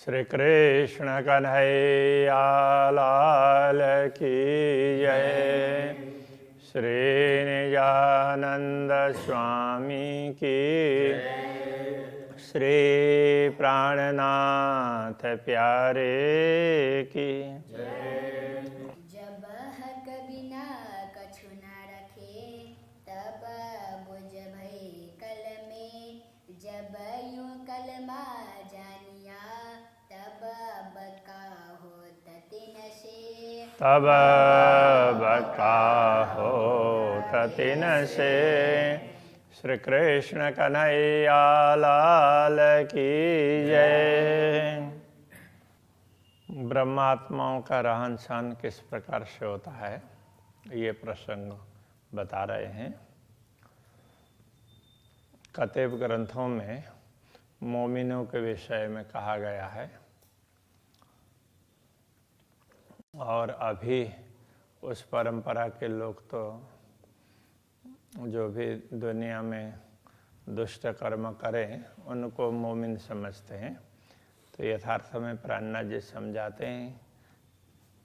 श्री कृष्ण कन्हैया लाल की जय। श्री निजानंद स्वामी की, श्री प्राणनाथ प्यारे की। जब हक बिना कछु न रखे, तब बुझ भई कल में। जब यूं कलमा जानिया, तब बका होत तिन से। तब बका होत तिन से। श्री कृष्ण कन्हैया लाल की जय। ब्रह्मात्माओं का रहन सहन किस प्रकार से होता है, ये प्रसंग बता रहे हैं। कतेब ग्रंथों में मोमिनों के विषय में कहा गया है, और अभी उस परंपरा के लोग तो जो भी दुनिया में दुष्ट कर्म करें उनको मोमिन समझते हैं। तो यथार्थ में प्राणनाथ जी समझाते हैं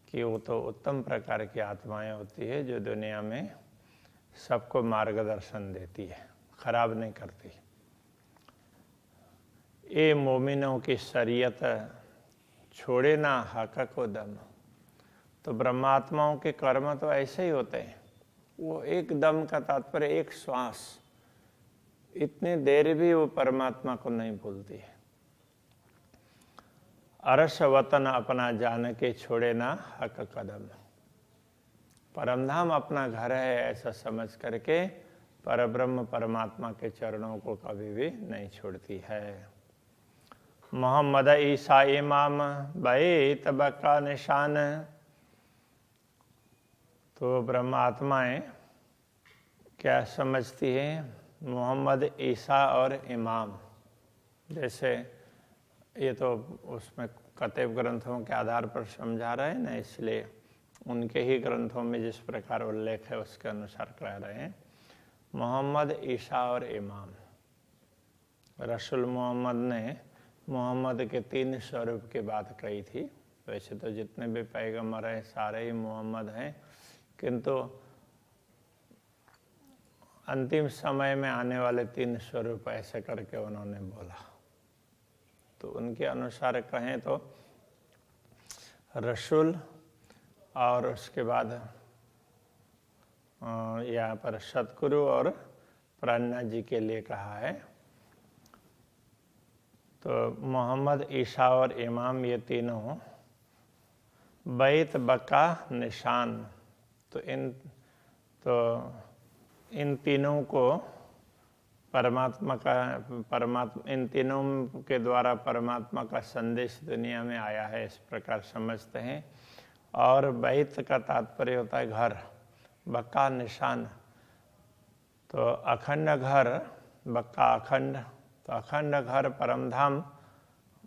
कि वो तो उत्तम प्रकार की आत्माएं होती है जो दुनिया में सबको मार्गदर्शन देती है, खराब नहीं करती। ये मोमिनों की शरीयत छोड़े ना हक को दम। तो ब्रह्मात्माओं के कर्म तो ऐसे ही होते हैं। वो एक दम का तात्पर्य एक श्वास, इतनी देर भी वो परमात्मा को नहीं भूलती है। अरस वतन अपना जान के छोड़े ना हक कदम। परमधाम अपना घर है ऐसा समझ करके परब्रह्म परमात्मा के चरणों को कभी भी नहीं छोड़ती है। मोहम्मद ईसा इमाम बैत बका निशान। तो ब्रह्म आत्माएं क्या समझती हैं? मोहम्मद ईसा और इमाम, जैसे ये तो उसमें कतेब ग्रंथों के आधार पर समझा रहे हैं ना, इसलिए उनके ही ग्रंथों में जिस प्रकार उल्लेख है उसके अनुसार कह रहे हैं। मोहम्मद ईसा और इमाम। रसूल मोहम्मद ने मोहम्मद के 3 स्वरूप की बात कही थी। वैसे तो जितने भी पैगंबर हैं सारे ही मोहम्मद हैं, किंतु अंतिम समय में आने वाले 3 स्वरूप ऐसे करके उन्होंने बोला। तो उनके अनुसार कहें तो रसूल, और उसके बाद यहाँ पर सतगुरु और प्राणनाथ जी के लिए कहा है। तो मोहम्मद ईसा और इमाम ये तीनों बैत बका निशान। तो इन तीनों को इन तीनों के द्वारा परमात्मा का संदेश दुनिया में आया है, इस प्रकार समझते हैं। और बैत का तात्पर्य होता है घर, बक्का निशान। तो अखंड घर, बक्का अखंड, तो अखंड घर परमधाम।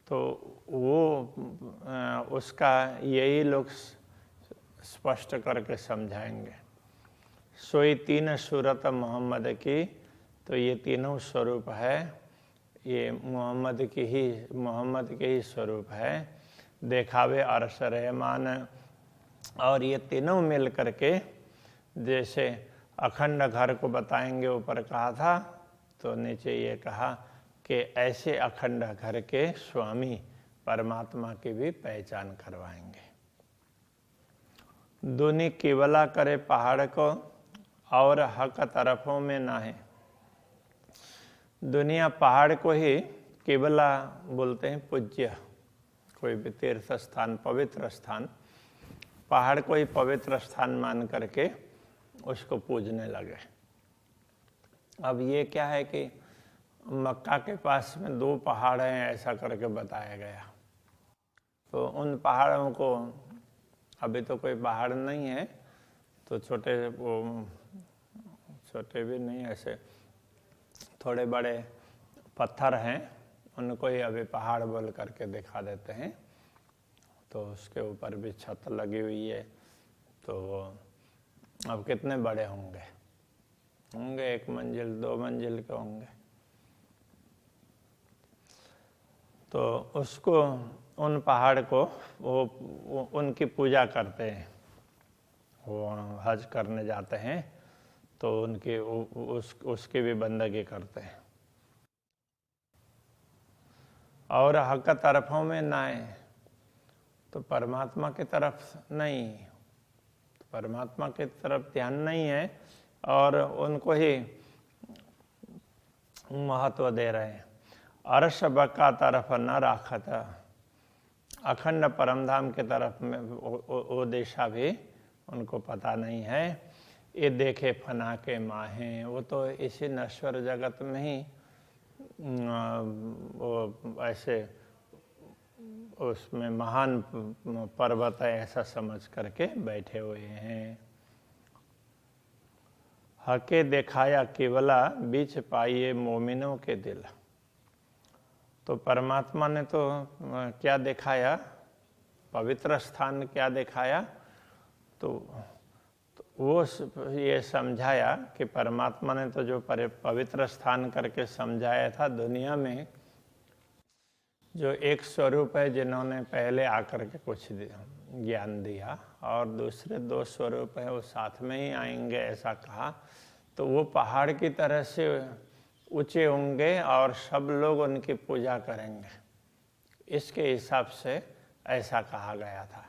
तो वो उसका यही लोग स्पष्ट करके समझाएंगे। सोई 3 सूरत मोहम्मद की। तो ये तीनों स्वरूप है, ये मोहम्मद के ही स्वरूप है। देखावे अरस रहमान। और ये तीनों मिल करके जैसे अखंड घर को बताएंगे, ऊपर कहा था, तो नीचे ये कहा कि ऐसे अखंड घर के स्वामी परमात्मा की भी पहचान करवाएंगे। दुनी केवला करे पहाड़ को, और हक तरफों में ना है। दुनिया पहाड़ को ही केवला बोलते हैं, पूज्य, कोई भी तीर्थ स्थान, पवित्र स्थान, पहाड़ को ही पवित्र स्थान मान करके उसको पूजने लगे। अब ये क्या है कि मक्का के पास में 2 पहाड़ हैं ऐसा करके बताया गया। तो उन पहाड़ों को, अभी तो कोई पहाड़ नहीं है, तो छोटे भी नहीं, ऐसे थोड़े बड़े पत्थर हैं, उनको ही अभी पहाड़ बोल करके दिखा देते हैं। तो उसके ऊपर भी छत लगी हुई है। तो अब कितने बड़े होंगे? 1 मंजिल 2 मंजिल के होंगे। तो उसको उन पहाड़ को वो उनकी पूजा करते हैं। वो हज करने जाते हैं तो उनकी उसकी भी बंदगी करते हैं। और हक तरफों में ना आए तो परमात्मा की तरफ नहीं, परमात्मा की तरफ ध्यान नहीं है और उनको ही महत्व दे रहे हैं। अर्श बका तरफ न राखत, अखंड परमधाम की तरफ में वो दिशा भी उनको पता नहीं है। ये देखे फना के माहें, वो तो इसी नश्वर जगत में ही वो ऐसे उसमें महान पर्वत है ऐसा समझ करके बैठे हुए हैं। हके दिखाया केवला बीच पाइए मोमिनों के दिल। तो परमात्मा ने तो क्या दिखाया, पवित्र स्थान क्या दिखाया, तो वो ये समझाया कि परमात्मा ने तो जो पवित्र स्थान करके समझाया था, दुनिया में जो एक स्वरूप है जिन्होंने पहले आकर के कुछ ज्ञान दिया और दूसरे दो स्वरूप है वो साथ में ही आएंगे ऐसा कहा, तो वो पहाड़ की तरह से ऊंचे होंगे और सब लोग उनकी पूजा करेंगे, इसके हिसाब से ऐसा कहा गया था।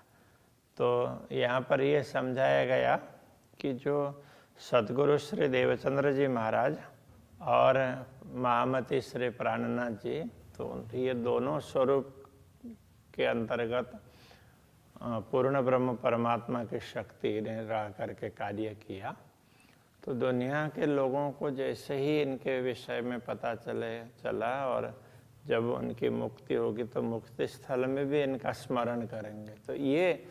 तो यहाँ पर ये समझाया गया कि जो सद्गुरु श्री देवचंद्र जी महाराज और महामती श्री प्राणनाथ जी, तो ये दोनों स्वरूप के अंतर्गत पूर्ण ब्रह्म परमात्मा की शक्ति ने रह करके कार्य किया। तो दुनिया के लोगों को जैसे ही इनके विषय में पता चला और जब उनकी मुक्ति होगी तो मुक्ति स्थल में भी इनका स्मरण करेंगे, तो ये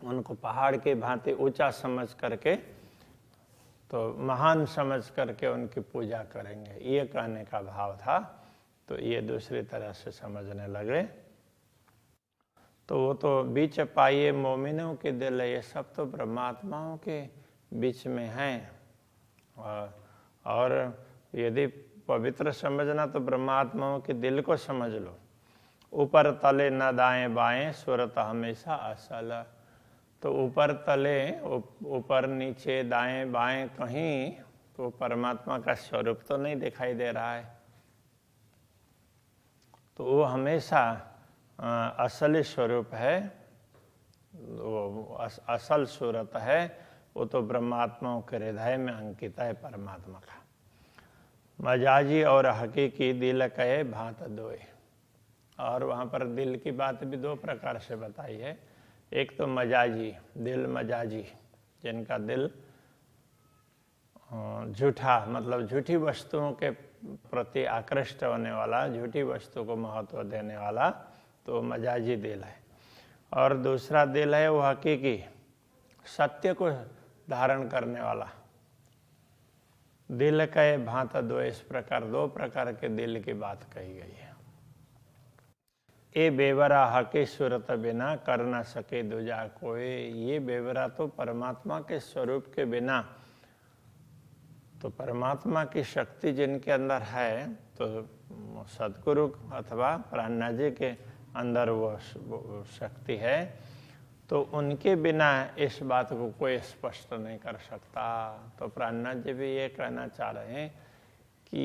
उनको पहाड़ के भांति ऊंचा समझ करके, तो महान समझ करके उनकी पूजा करेंगे, ये कहने का भाव था। तो ये दूसरी तरह से समझने लगे। तो वो तो बीच पाइए मोमिनों के दिल, ये सब तो ब्रह्मात्माओं के बीच में हैं। और यदि पवित्र समझना तो ब्रह्मात्माओं के दिल को समझ लो। ऊपर तले न दाएं बाएं सुरत हमेशा असल। तो ऊपर तले, ऊपर नीचे दाएं बाएं कहीं तो परमात्मा का स्वरूप तो नहीं दिखाई दे रहा है, तो वो हमेशा असली स्वरूप है, वो असल सूरत है, वो तो ब्रह्मात्माओं के हृदय में अंकित है परमात्मा का। मजाजी और हकीकी दिल कहे भांत दोए। और वहाँ पर दिल की बात भी दो प्रकार से बताई है। एक तो मजाजी, दिल मजाजी, जिनका दिल झूठा, मतलब झूठी वस्तुओं के प्रति आकृष्ट होने वाला, झूठी वस्तु को महत्व देने वाला, तो मजाजी दिल है। और दूसरा दिल है वो हकीकी, सत्य को धारण करने वाला। दिल कहे भांत दो, इस प्रकार दो प्रकार के दिल की बात कही गई है। ए बेवरा हकी सूरत बिना कर न सके दूजा कोई। ये बेवरा तो परमात्मा के स्वरूप के बिना, तो परमात्मा की शक्ति जिनके अंदर है, तो सद्गुरु अथवा प्राणनाथ जी के अंदर वो शक्ति है, तो उनके बिना इस बात को कोई स्पष्ट नहीं कर सकता। तो प्राणनाथ जी भी ये कहना चाह रहे हैं कि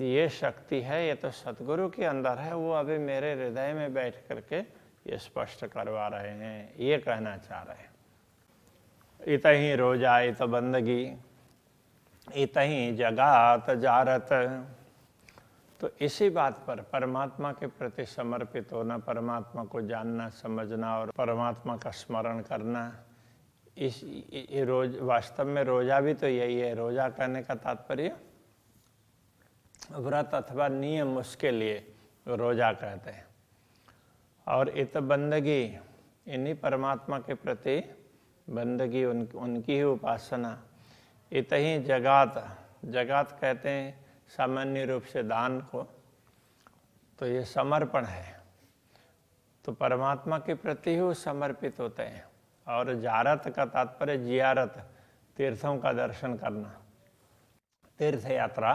ये शक्ति है, ये तो सद्गुरु के अंदर है, वो अभी मेरे हृदय में बैठ करके ये स्पष्ट करवा रहे हैं, ये कहना चाह रहे हैं। इत ही रोजा इत बंदगी इत ही जगात जारत। तो इसी बात पर परमात्मा के प्रति समर्पित होना, परमात्मा को जानना समझना और परमात्मा का स्मरण करना, इस रोज वास्तव में रोजा भी तो यही है। रोजा करने का तात्पर्य व्रत अथवा नियम, उसके लिए रोजा कहते हैं। और इत बंदगी, इन्हीं परमात्मा के प्रति बंदगी, उनकी ही उपासना। इत ही जगात, जगात कहते हैं सामान्य रूप से दान को, तो ये समर्पण है, तो परमात्मा के प्रति ही समर्पित होते हैं। और जारत का तात्पर्य जियारत, तीर्थों का दर्शन करना, तीर्थ यात्रा।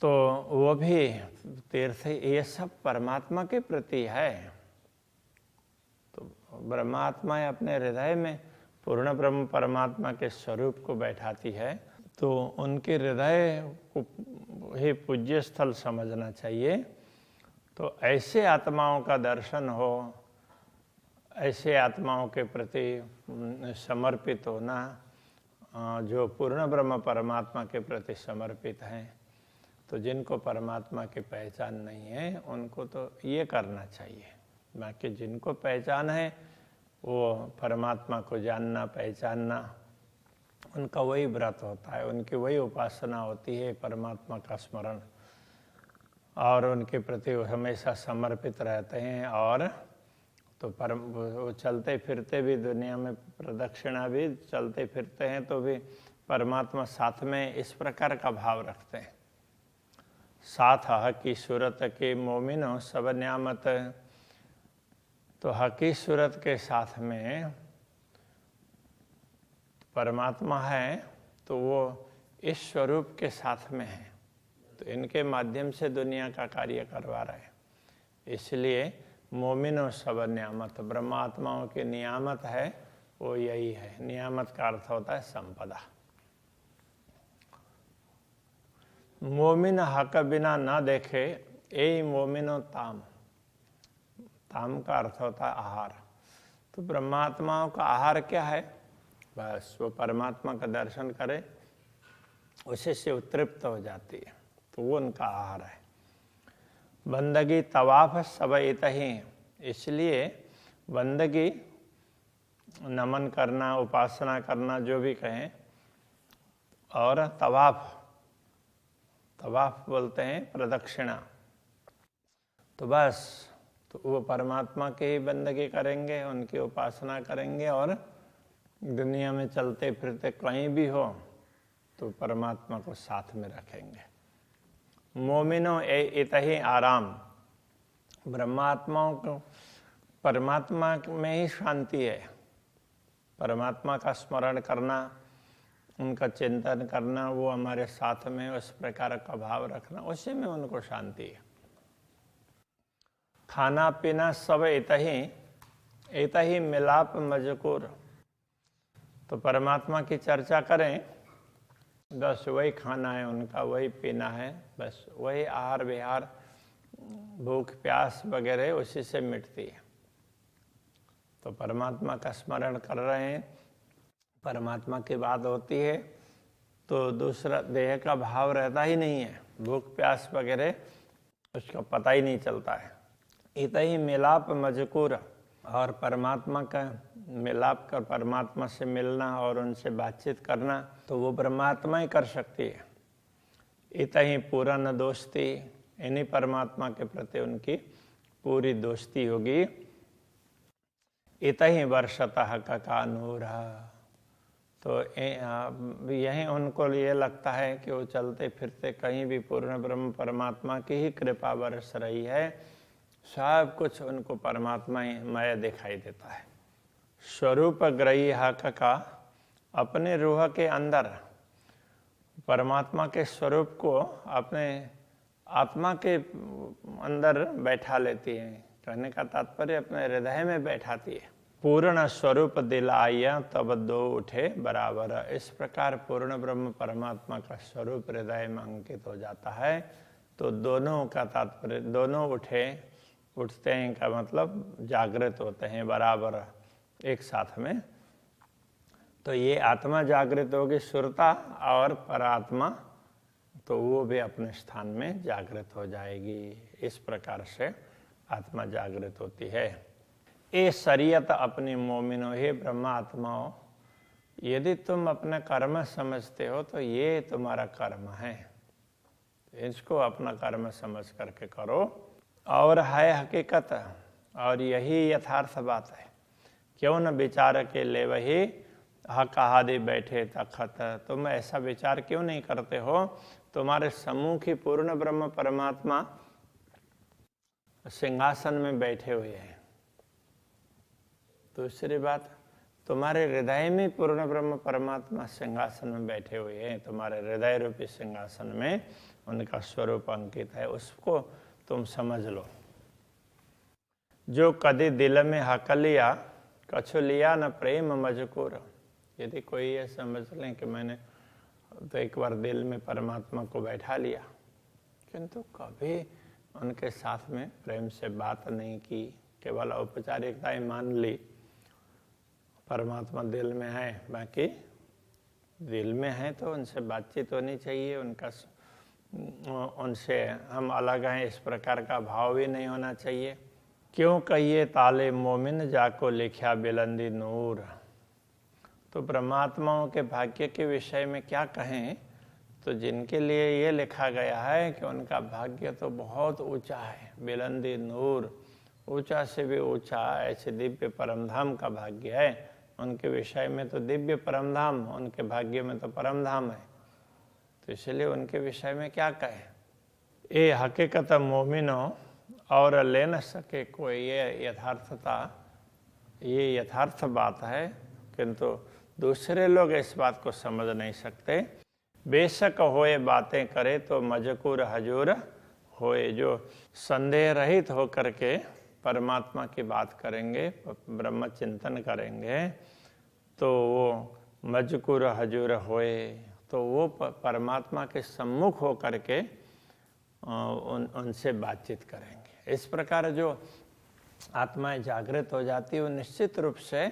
तो वो भी तीर्थ, ये सब परमात्मा के प्रति है। तो ब्रह्मात्मा अपने हृदय में पूर्ण ब्रह्म परमात्मा के स्वरूप को बैठाती है, तो उनके हृदय को ही पूज्य स्थल समझना चाहिए। तो ऐसे आत्माओं का दर्शन हो, ऐसे आत्माओं के प्रति समर्पित होना, जो पूर्ण ब्रह्म परमात्मा के प्रति समर्पित हैं, तो जिनको परमात्मा की पहचान नहीं है उनको तो ये करना चाहिए। बाकी जिनको पहचान है वो परमात्मा को जानना, पहचानना, उनका वही व्रत होता है, उनकी वही उपासना होती है, परमात्मा का स्मरण, और उनके प्रति वो हमेशा समर्पित रहते हैं। और तो वो चलते फिरते भी दुनिया में प्रदक्षिणा भी चलते फिरते हैं तो भी परमात्मा साथ में इस प्रकार का भाव रखते हैं। साथ हकी सूरत के मोमिनो सब न्यामत, तो हकी सूरत के साथ में परमात्मा है तो वो इस स्वरूप के साथ में है, तो इनके माध्यम से दुनिया का कार्य करवा रहे हैं। इसलिए मोमिनो सब नियामत, ब्रह्मात्माओं के नियामत है वो यही है। नियामत का अर्थ होता है संपदा। मोमिन हक बिना ना देखे ए मोमिनो ताम, ताम का अर्थ होता है आहार। तो ब्रह्मात्माओं का आहार क्या है? बस वो परमात्मा का दर्शन करे, उसी से उत्तृप्त हो जाती है, तो वो उनका आहार है। बंदगी तवाफ सब इतही, इसलिए बंदगी नमन करना, उपासना करना, जो भी कहें, और तवाफ, तवाफ बोलते हैं प्रदक्षिणा, तो बस तो वो परमात्मा की ही बंदगी करेंगे, उनकी उपासना करेंगे, और दुनिया में चलते फिरते कहीं भी हो तो परमात्मा को साथ में रखेंगे। मोमिनो इतही आराम, ब्रह्मात्माओं को परमात्मा में ही शांति है। परमात्मा का स्मरण करना, उनका चिंतन करना, वो हमारे साथ में उस प्रकार का भाव रखना, उसी में उनको शांति है। खाना पीना सब इतही मिलाप मजकूर, तो परमात्मा की चर्चा करें, बस वही खाना है उनका, वही पीना है, बस वही आहार विहार, भूख प्यास वगैरह उसी से मिटती है। तो परमात्मा का स्मरण कर रहे हैं, परमात्मा की बात होती है तो दूसरा देह का भाव रहता ही नहीं है, भूख प्यास वगैरह उसका पता ही नहीं चलता है। इतही मिलाप मजकूर, और परमात्मा का मिलाप कर परमात्मा से मिलना और उनसे बातचीत करना तो वो परमात्मा ही कर सकती है। इतही पूर्ण दोस्ती, इन्हीं परमात्मा के प्रति उनकी पूरी दोस्ती होगी। इतही वर्षतः का नूर, तो यही उनको ये लगता है कि वो चलते फिरते कहीं भी पूर्ण ब्रह्म परमात्मा की ही कृपा बरस रही है, सब कुछ उनको परमात्मा ही मय दिखाई देता है। स्वरूप ग्रही हक का, अपने रूह के अंदर परमात्मा के स्वरूप को अपने आत्मा के अंदर बैठा लेती है। कहने का तात्पर्य अपने हृदय में बैठाती है। पूर्ण स्वरूप दिलाया तब दो उठे बराबर, इस प्रकार पूर्ण ब्रह्म परमात्मा का स्वरूप हृदय में अंकित हो जाता है तो दोनों का तात्पर्य, दोनों उठते हैं का मतलब जागृत होते हैं बराबर एक साथ में। तो ये आत्मा जागृत होगी सुरता, और परात्मा तो वो भी अपने स्थान में जागृत हो जाएगी। इस प्रकार से आत्मा जागृत होती है। ये शरीयत अपनी मोमिनो, हे ब्रह्मा आत्माओं, यदि तुम अपना कर्म समझते हो तो ये तुम्हारा कर्म है, इसको अपना कर्म समझ करके करो। और है हकीकत, और यही यथार्थ बात है। क्यों न विचार के ले वही हक आदि बैठे तखत, तुम ऐसा विचार क्यों नहीं करते हो? तुम्हारे सम्मुख ही पूर्ण ब्रह्म परमात्मा सिंहासन में बैठे हुए हैं। दूसरी बात, तुम्हारे हृदय में पूर्ण ब्रह्म परमात्मा सिंहासन में बैठे हुए हैं, तुम्हारे हृदय रूपी सिंहासन में उनका स्वरूप अंकित है, उसको तुम समझ लो। जो कदी दिल में हक लिया कछु लिया न प्रेम मजकूर। यदि कोई ये समझ लें कि मैंने तो एक बार दिल में परमात्मा को बैठा लिया, किंतु कभी उनके साथ में प्रेम से बात नहीं की, केवल औपचारिकताएं मान ली, परमात्मा दिल में है, बाकी दिल में है तो उनसे बातचीत होनी चाहिए, उनसे हम अलग हैं इस प्रकार का भाव भी नहीं होना चाहिए। क्यों कहिए ताले मोमिन जाको लिखा बिलंदी नूर। तो परमात्माओं के भाग्य के विषय में क्या कहें, तो जिनके लिए ये लिखा गया है कि उनका भाग्य तो बहुत ऊंचा है, बिलंदी नूर, ऊंचा से भी ऊंचा, ऐसे दिव्य परमधाम का भाग्य है। उनके विषय में तो दिव्य परमधाम, उनके भाग्य में तो परमधाम है, तो इसलिए उनके विषय में क्या कहें। ये हकीकत मोमिनो और ले न सके कोई, ये यथार्थता, ये यथार्थ बात है, किंतु दूसरे लोग इस बात को समझ नहीं सकते। बेशक होए बातें करे तो मजकूर हजूर होए। जो संदेह रहित होकर के परमात्मा की बात करेंगे, ब्रह्म चिंतन करेंगे, तो वो मजकूर हजूर होए, तो वो परमात्मा के सम्मुख होकर के उनसे बातचीत करेंगे। इस प्रकार जो आत्माएं जागृत हो जाती है, वो निश्चित रूप से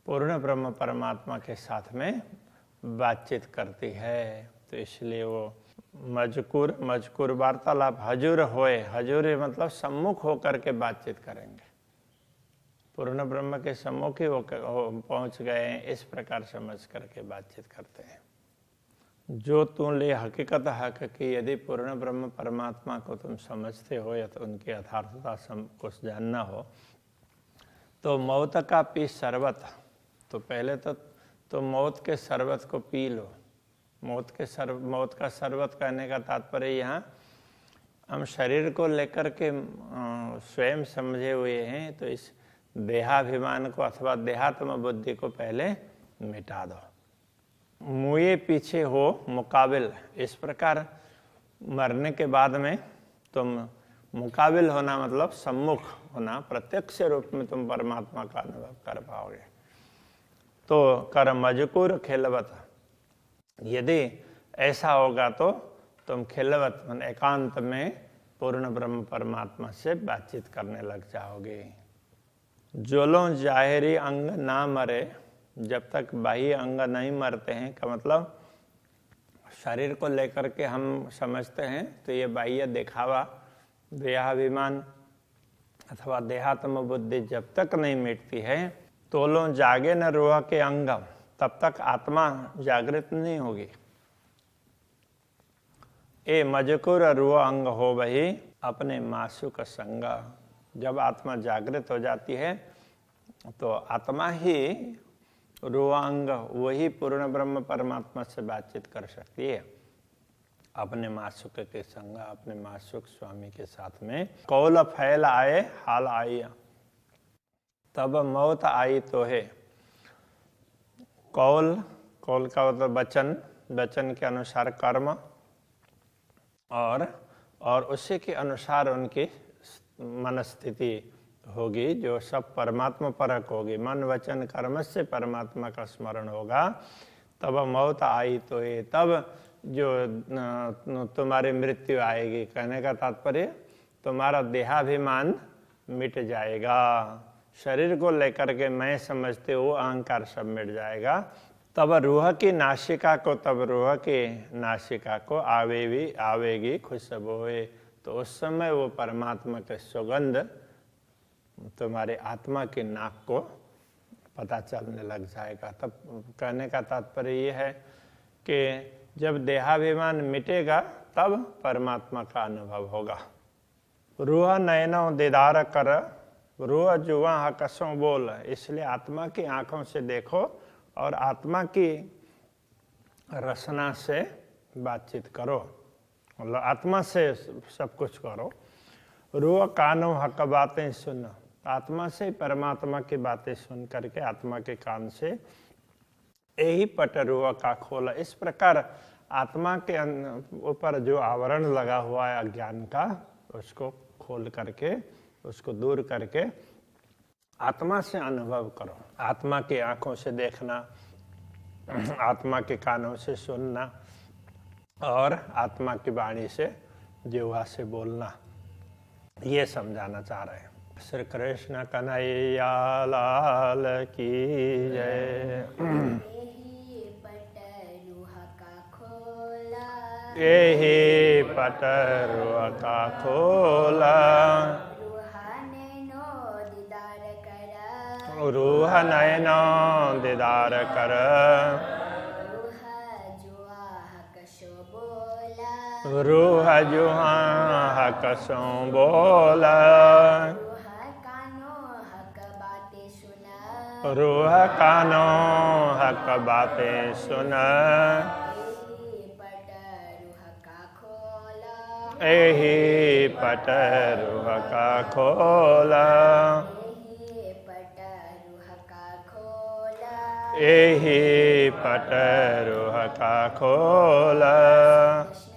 पूर्ण ब्रह्म परमात्मा के साथ में बातचीत करती है। तो इसलिए वो मजकूर वार्तालाप हजूर होए, हजूर मतलब सम्मुख होकर के बातचीत करेंगे, पूर्ण ब्रह्म के सम्मुख ही वो पहुंच गए हैं, इस प्रकार समझ करके बातचीत करते हैं। जो तुम ले हकीकत हक की, यदि पूर्ण ब्रह्म परमात्मा को तुम समझते हो या तो उनकी यथार्थता कुछ जानना हो, तो मौत का पी शरबत, तो पहले तो मौत के शरबत को पी लो। मौत का शरबत कहने का तात्पर्य यहाँ हम शरीर को लेकर के स्वयं समझे हुए हैं, तो इस देहाभिमान को अथवा देहात्म बुद्धि को पहले मिटा दो। मुए पीछे हो मुकाबिल, इस प्रकार मरने के बाद में तुम मुकाबिल होना मतलब सम्मुख होना, प्रत्यक्ष रूप में तुम परमात्मा का अनुभव कर पाओगे। तो कर मजकूर खिलवत, यदि ऐसा होगा तो तुम खिलवत एकांत में पूर्ण ब्रह्म परमात्मा से बातचीत करने लग जाओगे। जोलों जाहिरी अंग ना मरे, जब तक बाह्य अंग नहीं मरते हैं, का मतलब शरीर को लेकर के हम समझते हैं तो ये बाह्य दिखावा, देहाभिमान अथवा देहात्म बुद्धि जब तक नहीं मिटती है, तोलों जागे न रूह के अंगम, तब तक आत्मा जागृत नहीं होगी। ए मजकूर रूह अंग हो वही अपने मासूक संग, जब आत्मा जागृत हो जाती है तो आत्मा ही रूहांग, वही पूर्ण ब्रह्म परमात्मा से बातचीत कर सकती है अपने मासूक के संग, अपने मासूक स्वामी के साथ में। कौल फैल आए हाल आई, तब मौत आई तो है। कौल का मतलब वचन के अनुसार कर्म, और उसी के अनुसार उनकी मनस्थिति होगी, जो सब परमात्मा परक होगी। मन वचन कर्म से परमात्मा का स्मरण होगा, तब मौत आई तो ये, तब जो तुम्हारी मृत्यु आएगी। कहने का तात्पर्य तुम्हारा देहाभिमान मिट जाएगा, शरीर को लेकर के मैं समझते हो अहंकार सब मिट जाएगा। तब रूह की नासिका को आवेगी खुशबोए, तो उस समय वो परमात्मा के सुगंध तुम्हारे आत्मा की नाक को पता चलने लग जाएगा। तब कहने का तात्पर्य ये है कि जब देहाभिमान मिटेगा तब परमात्मा का अनुभव होगा। रूह नयनों दीदार कर, रूह जुआ हकसों बोल, इसलिए आत्मा की आंखों से देखो और आत्मा की रसना से बातचीत करो, मतलब आत्मा से सब कुछ करो। रूह कानों हक बातें सुन, आत्मा से परमात्मा की बातें सुन करके आत्मा के कान से यही पटरुआ का खोला। इस प्रकार आत्मा के ऊपर जो आवरण लगा हुआ है अज्ञान का, उसको खोल करके, उसको दूर करके आत्मा से अनुभव करो। आत्मा की आंखों से देखना, आत्मा के कानों से सुनना और आत्मा की वाणी से, जिह्वा से बोलना, ये समझाना चाह रहे हैं। श्री कृष्ण कन्हैया लाल की जय। यही पटरुआ का खोला, रूह नैनो दीदार कर, रूह जुहा हकसो बोला, रूह कानो हक बातें सुना, यही पटरुआ का खोला, यही पटरुआ का खोला।